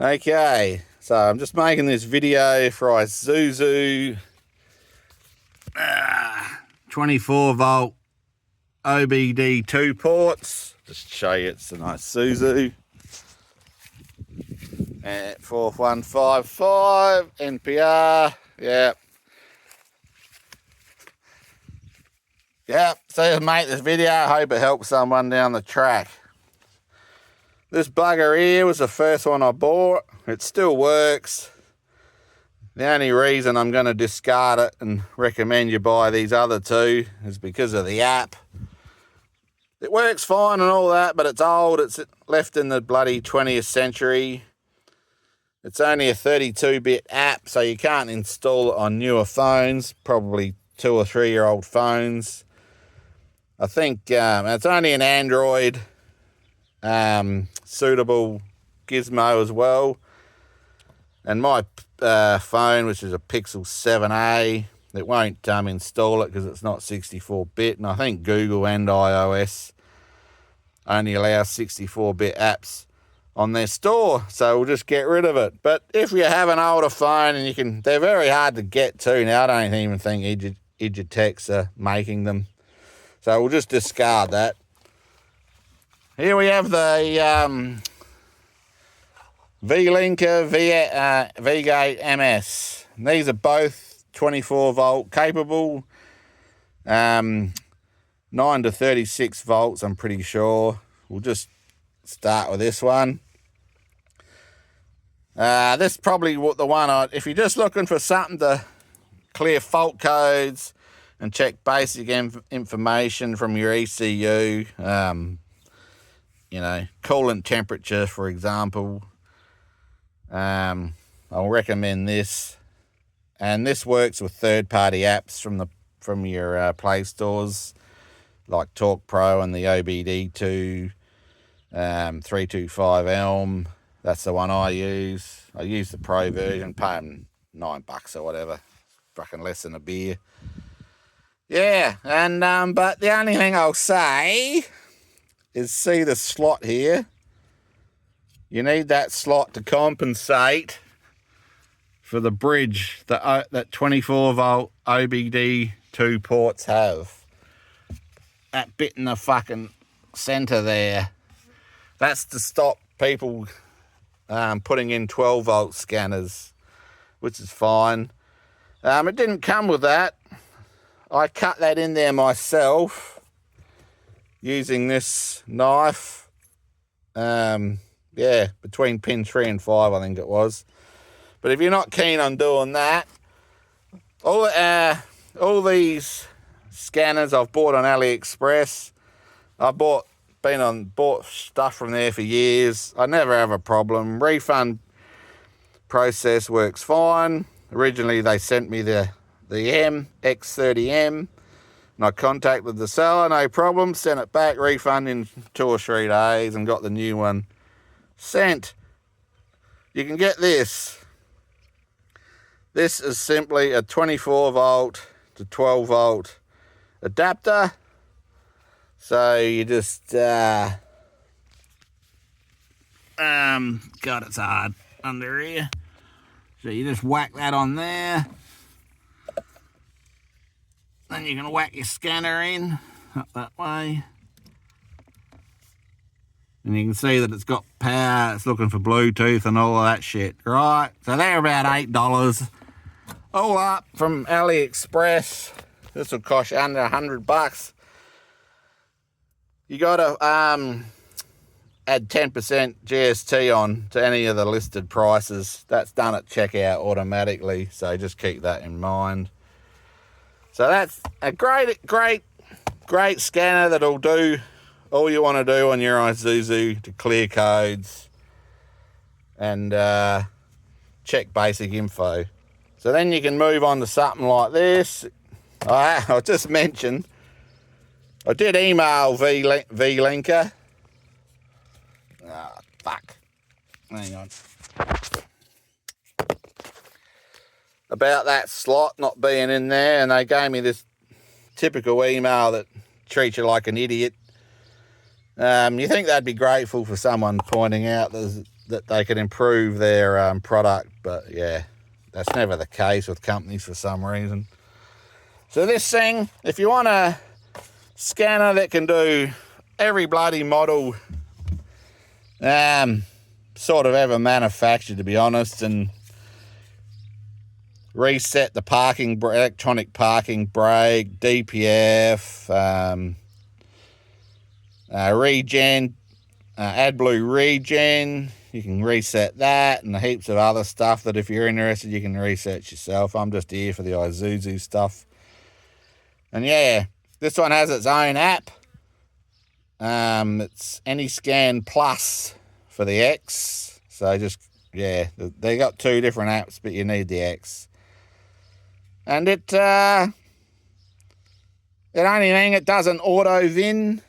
Okay, so I'm just making this video for Isuzu 24 volt OBD2 ports. Just show you it's a nice Isuzu. And 4155 NPR. Yep. So to make this video, I hope it helps someone down the track. This bugger here was the first one I bought. It still works. The only reason I'm going to discard it and recommend you buy these other two is because of the app. It works fine and all that, but it's old. It's left in the bloody 20th century. It's only a 32-bit app, so you can't install it on newer phones, probably 2 or 3 year old phones. I think it's only an Android suitable gizmo as well. And my phone, which is a Pixel 7a, it won't install it because it's not 64-bit. And I think Google and iOS only allow 64-bit apps on their store, so we'll just get rid of it. But if you have an older phone, and they're very hard to get to now. I don't even think Digitex are making them, so we'll just discard that. Here we have the V-Linker V8 MS. These are both 24 volt capable, 9 to 36 volts, I'm pretty sure. We'll just start with this one. This is probably the one if you're just looking for something to clear fault codes and check basic information from your ECU, coolant temperature, for example, I'll recommend this. And this works with third-party apps from your Play stores, like Talk Pro and the OBD2 325 Elm. That's the one I use. I use the Pro version, pay them $9 or whatever, fucking less than a beer. Yeah, and but the only thing I'll say is, see the slot here? You need that slot to compensate for the bridge that 24 volt OBD2 ports have. That bit in the fucking centre there, that's to stop people putting in 12 volt scanners, which is fine. It didn't come with that. I cut that in there myself using this knife. Between pin 3 and 5, I think it was. But if you're not keen on doing that, all these scanners I've bought on AliExpress. I bought stuff from there for years. I never have a problem. Refund process works fine. Originally they sent me the X30M, and I contacted the seller, no problem, sent it back, refund in 2 or 3 days, and got the new one sent. You can get this. This is simply a 24 volt to 12 volt adapter. So you just God, it's hard under here. So you just whack that on there. Then you can whack your scanner in up that way. And you can see that it's got power, it's looking for Bluetooth and all of that shit, right? So they're about $8. All up from AliExpress. This will cost you under $100. You got to add 10% GST on to any of the listed prices. That's done at checkout automatically, so just keep that in mind. So that's a great scanner that'll do all you want to do on your Isuzu to clear codes and check basic info. So then you can move on to something like this. I just mentioned, I did email V-Linker. Fuck. Hang on. About that slot not being in there, and they gave me this typical email that treats you like an idiot. You think they'd be grateful for someone pointing out that they could improve their product, but yeah, that's never the case with companies for some reason. So this thing, if you want a scanner that can do every bloody model sort of ever manufactured, to be honest, and reset the electronic parking brake, DPF, regen, AdBlue regen. You can reset that and heaps of other stuff that if you're interested you can research yourself. I'm just here for the Isuzu stuff. And yeah, this one has its own app. It's AnyScan Plus for the X. So just, yeah, they got two different apps, but you need the X. And it only thing, it doesn't auto VIN.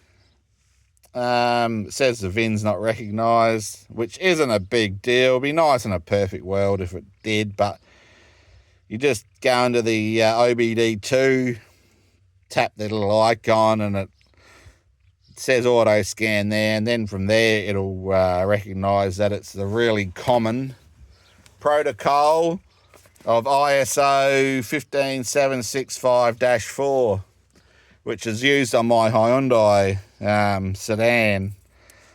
It says the VIN's not recognised, which isn't a big deal. It'd be nice in a perfect world if it did, but you just go into the obd2, tap the little icon, and it says auto scan there, and then from there it'll recognise that it's the really common protocol of ISO 15765-4, which is used on my Hyundai sedan.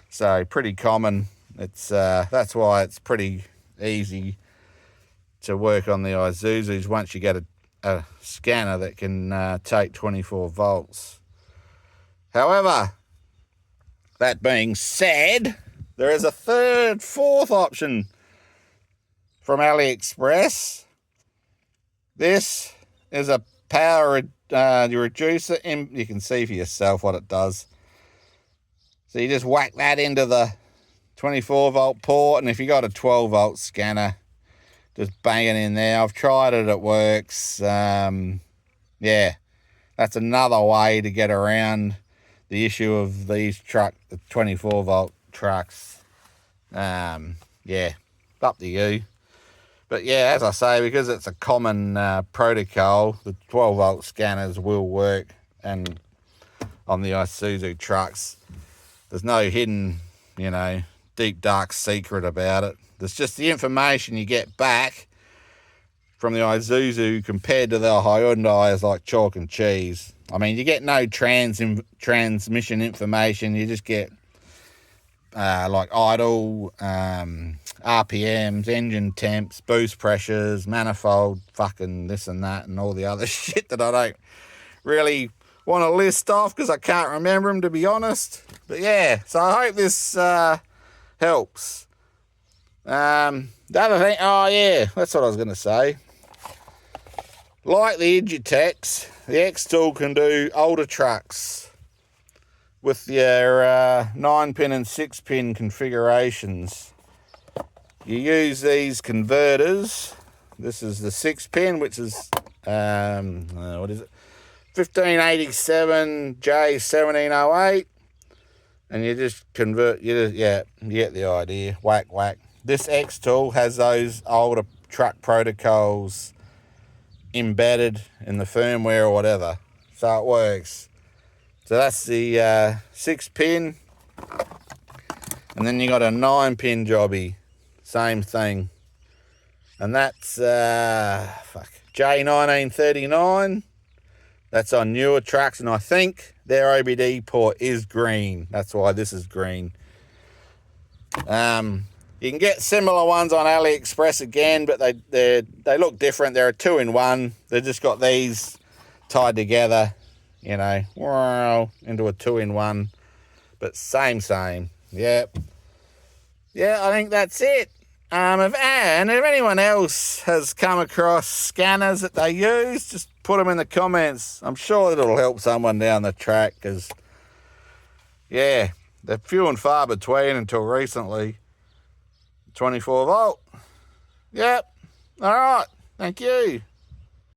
So pretty common. It's that's why it's pretty easy to work on the Isuzus once you get a scanner that can take 24 volts. However, that being said, there is a fourth option from AliExpress. This is a power reducer. You can see for yourself what it does. So you just whack that into the 24 volt port, and if you got a 12 volt scanner, just bang it in there. I've tried it, it works. Yeah, that's another way to get around the issue of these the 24 volt trucks. Yeah, up to you. But yeah, as I say, because it's a common protocol, the 12 volt scanners will work, and on the Isuzu trucks, there's no hidden, deep dark secret about it. There's just the information you get back from the Isuzu compared to the Hyundai is like chalk and cheese. I mean, you get no transmission information. You just get like idle, RPMs, engine temps, boost pressures, manifold, fucking this and that, and all the other shit that I don't really want to list off because I can't remember them, to be honest. But yeah, so I hope this helps. The other thing, oh yeah, that's what I was going to say. Like the Igitex, the X-Tool can do older trucks with your 9-pin and 6-pin configurations. You use these converters. This is the 6-pin, which is, what is it? 1587J1708. And you just convert, you get the idea. Whack, whack. This X-Tool has those older truck protocols embedded in the firmware or whatever. So it works. So that's the 6-pin. And then you got a 9-pin jobby. Same thing. And that's J1939. That's on newer trucks, and I think their OBD port is green. That's why this is green. You can get similar ones on AliExpress again, but they look different. They're a 2-in-1. They've just got these tied together, into a 2-in-1. But same. Yep. Yeah, I think that's it. If anyone else has come across scanners that they use, just put them in the comments. I'm sure it'll help someone down the track, because, yeah, they're few and far between until recently. 24 volt. Yep. All right. Thank you.